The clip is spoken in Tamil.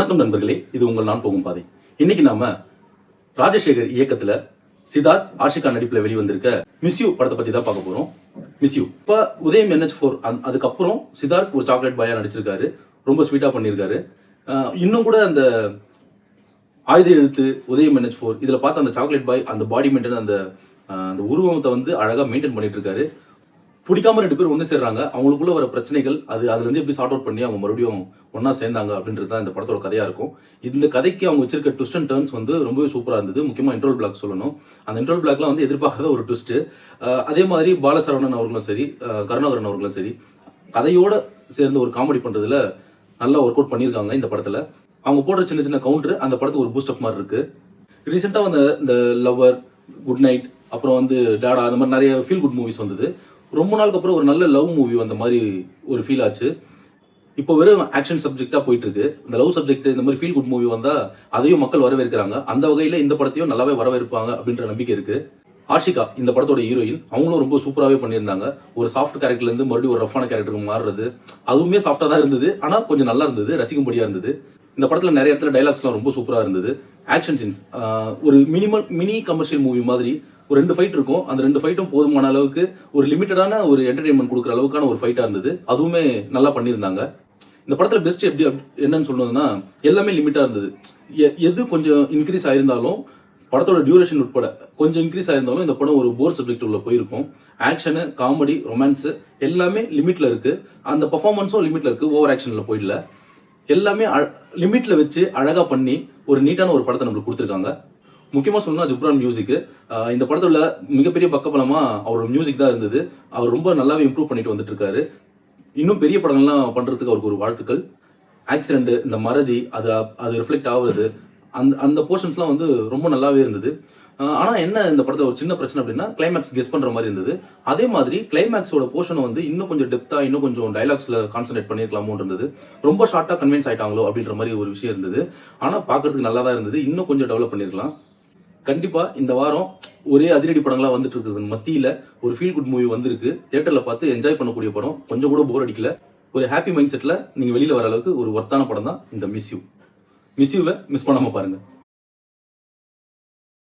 வணக்கம் நண்பர்களே, இது உங்கள் நான் போகும் பாதை. இன்னைக்கு நாம ராஜசேகர் இயக்கத்துல சித்தார்த் ஆஷிகா நடிப்புல வெளிவந்திருக்க மிஸ் யூ படத்தை பத்தி தான் பார்க்க போறோம். மிஸ் யூ இப்ப உதயம் NH4 அதுக்கப்புறம் சித்தார்த் ஒரு சாக்லேட் பாயா நடிச்சிருக்காரு. ரொம்ப ஸ்வீட்டா பண்ணியிருக்காரு. இன்னும் கூட அந்த ஆயுத எழுத்து உதயம் NH4 இதுல பார்த்த அந்த சாக்லேட் பாய் அந்த பாடி மெயின்டைன் அந்த உருவத்தை வந்து அழகா மெயின்டைன் பண்ணிட்டு இருக்காரு. பிடிக்காம 2 பேர் ஒன்று சேர்றாங்க. அவங்களுக்குள்ள வர பிரச்சனைகள் அதுல இருந்து எப்படி சார்ட் அவுட் பண்ணி அவங்க மறுபடியும் ஒன்னா சேர்ந்தாங்க அப்படின்றது தான் இந்த படத்தோட கதையா இருக்கும். இந்த கதைக்கு அவங்க வச்சிருக்க ட்விஸ்ட் அண்ட் டர்ன்ஸ் வந்து ரொம்பவே சூப்பரா இருந்தது. முக்கியமா இன்ட்ரோல் பிளாக் சொல்லணும். அந்த இன்ட்ரோல் பிளாக்லாம் வந்து எதிர்பார்க்காத ஒரு ட்விஸ்ட். அதே மாதிரி பாலசரவணன் அவர்களும் சரி, கருணாகரன் அவர்களும் சரி, கதையோட சேர்ந்து ஒரு காமெடி பண்றதுல நல்லா ஒர்க் அவுட் பண்ணியிருக்காங்க இந்த படத்துல. அவங்க போடுற சின்ன சின்ன கவுண்டர் அந்த படத்துக்கு ஒரு பூஸ்ட் அப் மாதிரி இருக்கு. ரீசெண்டா வந்து இந்த லவ்வர், குட் நைட், அப்புறம் வந்து டாடா, அந்த மாதிரி நிறைய ஃபீல் குட் மூவிஸ் வந்தது. ரொம்ப நாளுக்கு அப்புறம் ஒரு நல்ல லவ் மூவி வந்த மாதிரி ஒரு ஃபீல் ஆச்சு. இப்போ வெறும் ஆக்ஷன் சப்ஜெக்டா போயிட்டு இருக்கு. இந்த லவ் சப்ஜெக்ட் இந்த மாதிரி ஃபீல் குட் மூவி வந்தா அதையும் மக்கள் வரவேற்கிறாங்க. அந்த வகையில இந்த படத்தையும் நல்லாவே வரவேற்பாங்க அப்படின்ற நம்பிக்கை இருக்கு. ஆஷிகா இந்த படத்தோட ஹீரோயின், அவங்களும் ரொம்ப சூப்பராகவே பண்ணியிருந்தாங்க. ஒரு சாஃப்ட் கேரக்டர்ல இருந்து மறுபடியும் ஒரு ரஃபான கேரக்டருக்கு மாறுறது அதுவுமே சாஃப்டா தான் இருந்தது. ஆனா கொஞ்சம் நல்லா இருந்தது, ரசிக்கும்படியா இருந்தது. இந்த படத்துல நிறைய இடத்துல டைலாக்ஸ்லாம் ரொம்ப சூப்பரா இருந்தது. ஆக்ஷன் சீன்ஸ் ஒரு மினி கமர்ஷியல் மூவி மாதிரி ஒரு 2 ஃபைட் இருக்கும். அந்த 2 ஃபைட்டும் போதுமான அளவுக்கு ஒரு லிமிட்டடான ஒரு என்டர்டைன்மெண்ட் கொடுக்குற அளவுக்கான ஒரு ஃபைட்டா இருந்தது. அதுவுமே நல்லா பண்ணியிருந்தாங்க. இந்த படத்துல பெஸ்ட் எப்படி என்னன்னு சொன்னதுன்னா எல்லாமே லிமிட்டா இருந்தது. எது கொஞ்சம் இன்க்ரீஸ் ஆயிருந்தாலும் படத்தோட டியூரேஷன் உட்பட கொஞ்சம் இன்க்ரீஸ் ஆயிருந்தாலும் இந்த படம் ஒரு போர் சப்ஜெக்ட் உள்ள போயிருக்கும். ஆக்ஷனு, காமெடி, ரொமான்ஸ் எல்லாமே லிமிட்ல இருக்கு. அந்த பெர்ஃபார்மன்ஸும் லிமிட்ல இருக்கு. ஓவர் ஆக்ஷன்ல போயிடல. எல்லாமே லிமிட்ல வச்சு அழகா பண்ணி ஒரு நீட்டான ஒரு படத்தை நம்மளுக்கு கொடுத்துருக்காங்க. முக்கியமா சொல்லணும்னா ஜிப்ரான் மியூசிக். இந்த படத்துல மிகப்பெரிய பக்கபலமா அவரோட மியூசிக் தான் இருந்தது. அவர் ரொம்ப நல்லாவே இம்ப்ரூவ் பண்ணிட்டு வந்துட்டு இருக்காரு. இன்னும் பெரிய படங்கள்லாம் பண்றதுக்கு அவருக்கு ஒரு வாழ்த்துக்கள். ஆக்சிடென்ட், இந்த மறதி, அது ரிஃப்ளெக்ட் ஆகுறது, அந்த போர்ஷன்ஸ்லாம் வந்து ரொம்ப நல்லாவே இருந்தது. ஆனா என்ன இந்த படத்துல ஒரு சின்ன பிரச்சனை அப்படின்னா கிளைமேக்ஸ் கெஸ் பண்ற மாதிரி இருந்தது. அதே மாதிரி கிளைமேக்ஸோட போர்ஷன் வந்து இன்னும் கொஞ்சம் டெப்தா, இன்னும் கொஞ்சம் டைலாக்ஸ்ல கான்சென்ட்ரேட் பண்ணிருக்கலாமோ இருந்தது. ரொம்ப ஷார்ட்டா கன்வின்ஸ் ஆயிட்டாங்களோ அப்படின்ற மாதிரி ஒரு விஷயம் இருந்தது. ஆனா பாக்குறதுக்கு நல்லா தான் இருந்தது. இன்னும் கொஞ்சம் டெவலப் பண்ணிருக்கலாம். கண்டிப்பா இந்த வாரம் ஒரே அதிரடி படங்களா வந்துட்டு இருக்கிறது மத்தியில ஒரு ஃபீல் குட் மூவி வந்திருக்கு. தியேட்டர்ல பார்த்து என்ஜாய் பண்ணக்கூடிய படம். கொஞ்சம் கூட போர் அடிக்கல. ஒரு ஹாப்பி மைண்ட் செட்ல நீங்க வெளியில வர அளவுக்கு ஒரு ஒர்த்தான படம் தான் இந்த மிஸ் யூ. மிஸ் யூவை மிஸ் பண்ணாம பாருங்க.